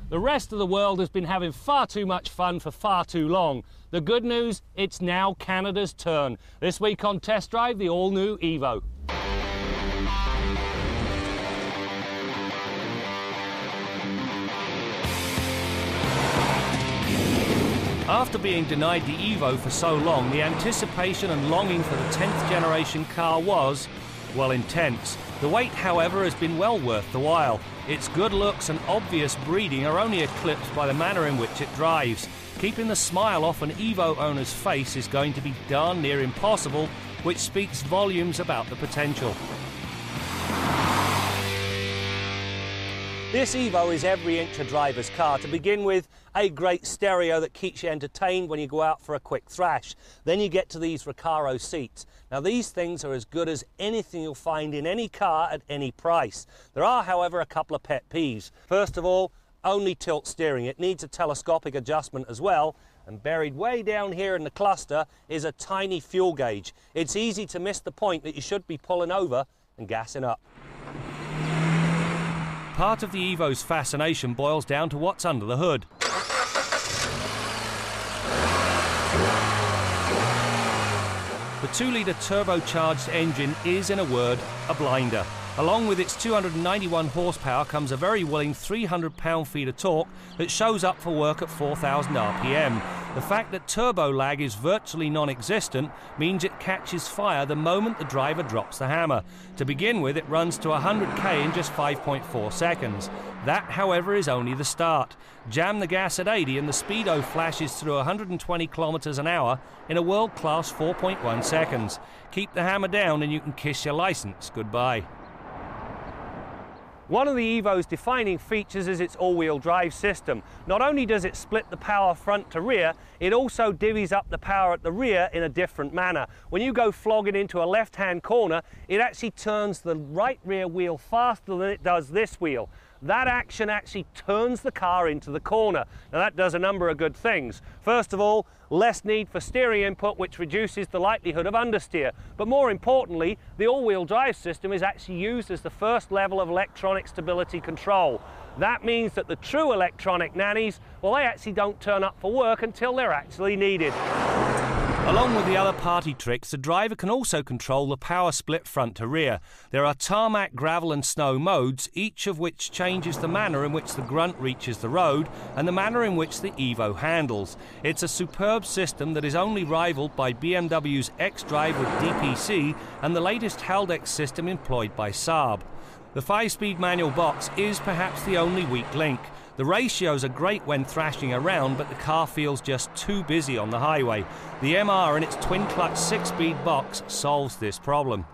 The rest of the world has been having far too much fun for far too long. The good news, it's now Canada's turn. This week on Test Drive, the all-new Evo. After being denied the Evo for so long, the anticipation and longing for the 10th generation car was, well, intense. The wait, however, has been well worth the while. Its good looks and obvious breeding are only eclipsed by the manner in which it drives. Keeping the smile off an Evo owner's face is going to be darn near impossible, which speaks volumes about the potential. This Evo is every inch a driver's car. To begin with, a great stereo that keeps you entertained when you go out for a quick thrash. Then you get to these Recaro seats. Now these things are as good as anything you'll find in any car at any price. There are, however, a couple of pet peeves. First of all, only tilt steering. It needs a telescopic adjustment as well. And buried way down here in the cluster is a tiny fuel gauge. It's easy to miss the point that you should be pulling over and gassing up. Part of the Evo's fascination boils down to what's under the hood. The 2-litre turbocharged engine is, in a word, a blinder. Along with its 291 horsepower comes a very willing 300 pound-feet of torque that shows up for work at 4,000 RPM. The fact that turbo lag is virtually non-existent means it catches fire the moment the driver drops the hammer. To begin with, it runs to 100k in just 5.4 seconds. That, however, is only the start. Jam the gas at 80 and the speedo flashes through 120 kilometers an hour in a world-class 4.1 seconds. Keep the hammer down and you can kiss your license goodbye. One of the Evo's defining features is its all-wheel drive system. Not only does it split the power front to rear, it also divvies up the power at the rear in a different manner. When you go flogging into a left-hand corner, it actually turns the right rear wheel faster than it does this wheel. That action actually turns the car into the corner. Now that does a number of good things. First of all, less need for steering input, which reduces the likelihood of understeer. But more importantly, the all-wheel drive system is actually used as the first level of electronic stability control. That means that the true electronic nannies, well, they actually don't turn up for work until they're actually needed. Along with the other party tricks, the driver can also control the power split front to rear. There are tarmac, gravel and snow modes, each of which changes the manner in which the grunt reaches the road and the manner in which the Evo handles. It's a superb system that is only rivaled by BMW's xDrive with DPC and the latest Haldex system employed by Saab. The 5-speed manual box is perhaps the only weak link. The ratios are great when thrashing around, but the car feels just too busy on the highway. The MR and its twin-clutch 6-speed box solves this problem.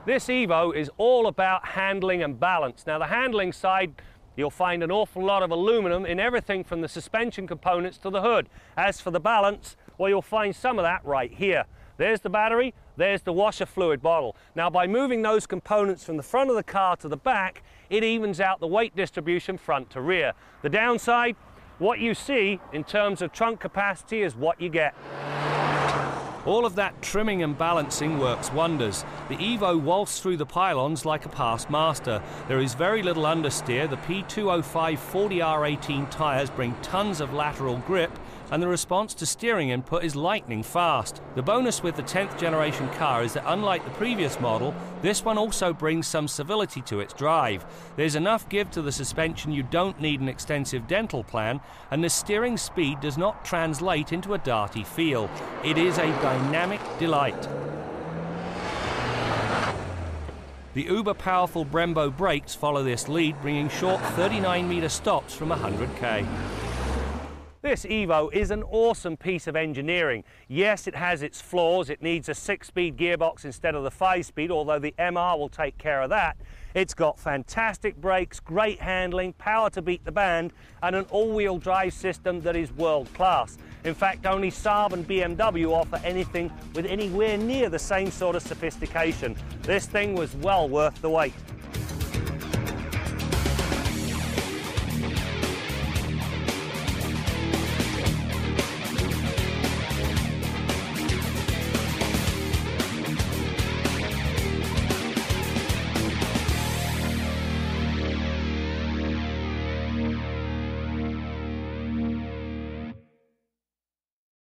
This Evo is all about handling and balance. Now the handling side, you'll find an awful lot of aluminum in everything from the suspension components to the hood. As for the balance, well, you'll find some of that right here. There's the battery, there's the washer fluid bottle. Now by moving those components from the front of the car to the back, it evens out the weight distribution front to rear. The downside, what you see in terms of trunk capacity is what you get. All of that trimming and balancing works wonders. The Evo waltzed through the pylons like a past master. There is very little understeer. The P205 40R18 tyres bring tons of lateral grip, and the response to steering input is lightning fast. The bonus with the 10th generation car is that unlike the previous model, this one also brings some civility to its drive. There's enough give to the suspension you don't need an extensive dental plan, and the steering speed does not translate into a darty feel. It is a dynamic delight. The uber-powerful Brembo brakes follow this lead, bringing short 39-metre stops from 100k. This Evo is an awesome piece of engineering. Yes, it has its flaws. It needs a 6-speed gearbox instead of the 5-speed, although the MR will take care of that. It's got fantastic brakes, great handling, power to beat the band, and an all-wheel drive system that is world-class. In fact, only Saab and BMW offer anything with anywhere near the same sort of sophistication. This thing was well worth the wait.